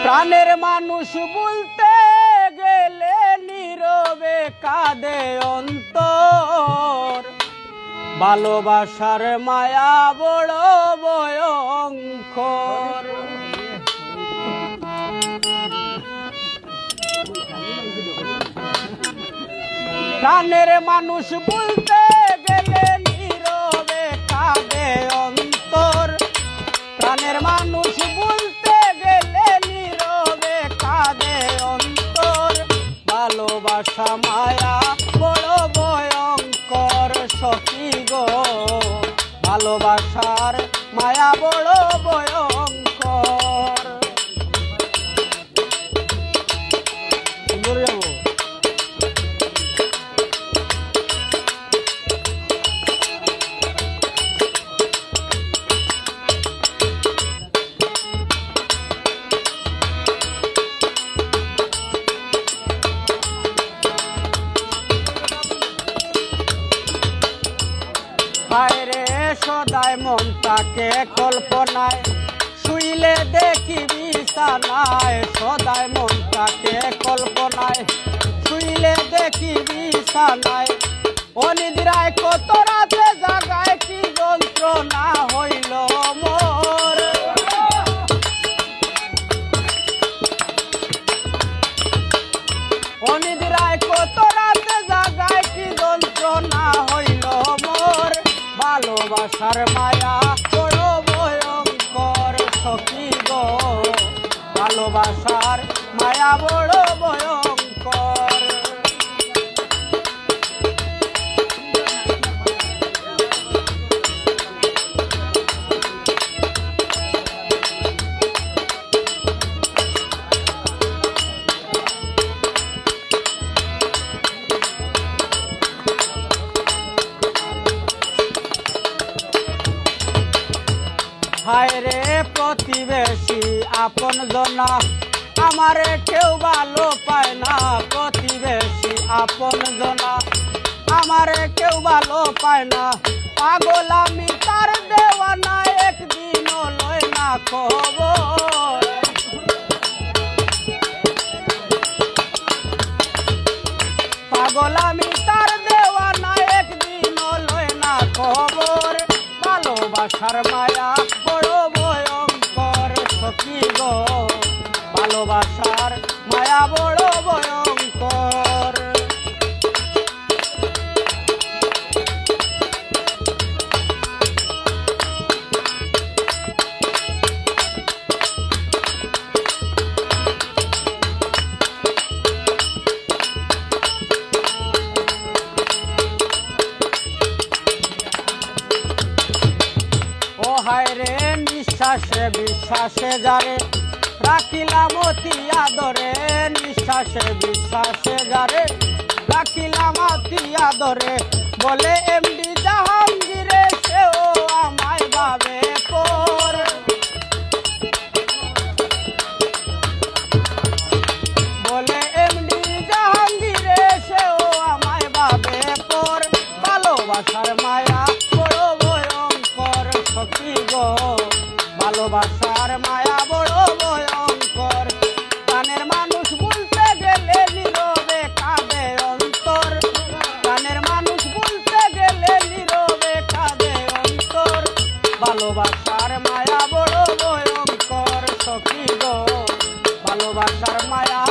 প্রাণের মানুষ বলতে গেলে নীরবে কাঁদে অন্তর, ভালোবাসার মায়া বড় ভয়ঙ্কর। প্রাণের মানুষ বলতে গেলে নীরবে কাঁদে অন্তর, প্রাণের মানুষ বলতে গেলে নীরবে কাঁদে অন্তর, ভালোবাসা মায়া বড় ভয়ঙ্কর সখী গো, ভালোবাসার মায়া বড় ভয়ঙ্কর। হায়রে সদায় মনটাকে কল্পনায় শুইলে দেখি বিছানায়, সদায় মনটাকে কল্পনায় শুইলে দেখি বিছানায়, অনিদ্রায় কত রাতে জাগায় কি যন্ত্রণা হইল মোর। অনিদ্রায় কত রাতে জাগায় কি যন্ত্রণা হইল মোর, ভালোবাসার মায়া বড় ভয়ঙ্কর সখী গো, ভালোবাসার মায়া বড় ভয়ঙ্কর। হায়রে প্রতিবেশী আপন জনা আমারে কেউ ভালো পায় না, প্রতিবেশী আপন জনা আমারে কেউ ভালো পায় না, পাগল আমি তার দেওয়ানা একদিনও লয় না খবর। পাগল আমি তার দেওয়ানা একদিনও লয় না খবর, ভালোবাসার মায়া বড় ভয়ঙ্কর সখী গো, ভালোবাসার মায়া বড় ভয়ঙ্কর। হায়রে নিঃশ্বাসে বিশ্বাসে যারে রাখিলাম অতি আদরে, নিঃশ্বাসে বিশ্বাসে যারে রাখিলাম অতি আদরে, বলে এমডি জাহাঙ্গীরে সেও আমায় ভাবে পর। বলে এমডি জাহাঙ্গীরে সেও আমায় ভাবে পর, ভালোবাসার মায়া বড় ভয়ঙ্কর সখী গো, ভালোবাসার মায়া বড় ভয়ঙ্কর। প্রাণের মানুষ বলতে গেলে নীরবে কাঁদে অন্তর, প্রাণের মানুষ বলতে গেলে নীরবে কাঁদে অন্তর, ভালোবাসার মায়া বড় ভয়ঙ্কর সখী গো, ভালোবাসার মায়া